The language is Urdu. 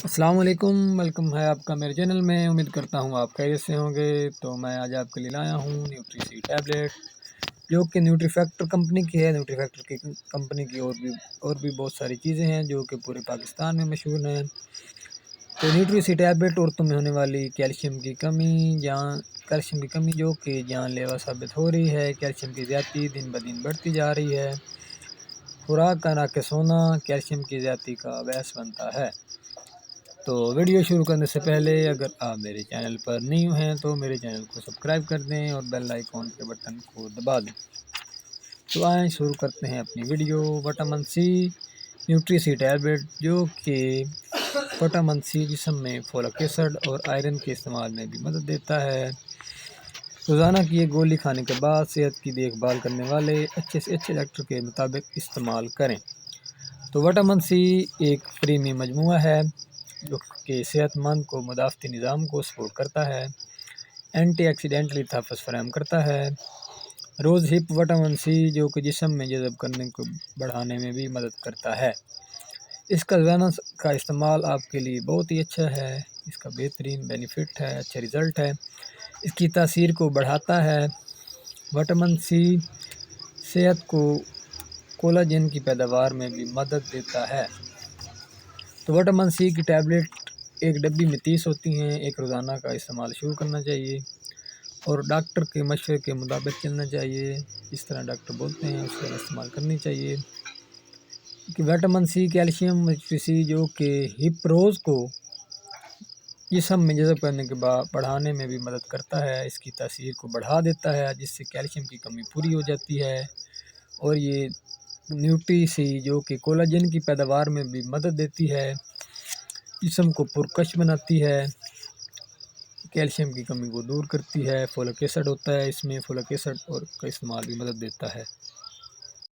السلام علیکم، ویلکم ہے آپ کا میرے چینل میں۔ امید کرتا ہوں آپ خیریت سے ہوں گے۔ تو میں آج آپ کے لیے لایا ہوں نیوٹری سی ٹیبلیٹ، جو کہ نیوٹری فیکٹر کمپنی کی ہے۔ نیوٹری فیکٹر کی کمپنی کی اور بھی بہت ساری چیزیں ہیں جو کہ پورے پاکستان میں مشہور ہیں۔ تو نیوٹری سی ٹیبلیٹ عورتوں میں ہونے والی کیلشیم کی کمی جو کہ جان لیوا ثابت ہو رہی ہے۔ کیلشیم کی زیادتی دن بدن بڑھتی جا رہی ہے۔ خوراک کا ناقص ہونا کیلشیم کی زیادتی کا باعث بنتا ہے۔ تو ویڈیو شروع کرنے سے پہلے اگر آپ میرے چینل پر نیو ہیں تو میرے چینل کو سبسکرائب کر دیں اور بیل آئیکن کے بٹن کو دبا دیں۔ تو آئیں شروع کرتے ہیں اپنی ویڈیو۔ وٹامن سی نیوٹری سی ٹیبلیٹ، جو کہ وٹامن سی جسم میں فولک ایسڈ اور آئرن کے استعمال میں بھی مدد دیتا ہے۔ روزانہ کی ایک گولی کھانے کے بعد صحت کی دیکھ بھال کرنے والے اچھے سے اچھے ڈاکٹر کے مطابق استعمال کریں۔ تو وٹامن سی ایک پریمی مجموعہ ہے جو کہ صحت مند کو مدافعتی نظام کو سپورٹ کرتا ہے، اینٹی آکسیڈنٹلی تحفظ فراہم کرتا ہے۔ روز ہپ وٹامن سی جو کہ جسم میں جذب کرنے کو بڑھانے میں بھی مدد کرتا ہے۔ اس کا روزانہ کا استعمال آپ کے لیے بہت ہی اچھا ہے۔ اس کا بہترین بینیفٹ ہے، اچھا رزلٹ ہے۔ اس کی تاثیر کو بڑھاتا ہے۔ وٹامن سی صحت کو کولاجن کی پیداوار میں بھی مدد دیتا ہے۔ تو وٹامن سی کی ٹیبلیٹ ایک ڈبی میں 30 ہوتی ہیں۔ ایک روزانہ کا استعمال شروع کرنا چاہیے اور ڈاکٹر کے مشورے کے مطابق چلنا چاہیے۔ جس طرح ڈاکٹر بولتے ہیں اس طرح استعمال کرنی چاہیے۔ کہ وٹامن سی کیلشیم سی جو کہ ہپ روز کو جسم میں جذب کرنے کے بعد بڑھانے میں بھی مدد کرتا ہے۔ اس کی تاثیر کو بڑھا دیتا ہے جس سے کیلشیم کی کمی پوری ہو جاتی ہے۔ اور یہ نیوٹری سی جو کہ کولاجن کی پیداوار میں بھی مدد دیتی ہے، جسم کو پرکش بناتی ہے، کیلشیم کی کمی کو دور کرتی ہے۔ فولک ایسڈ ہوتا ہے اس میں، فولک ایسڈ اور کا استعمال بھی مدد دیتا ہے۔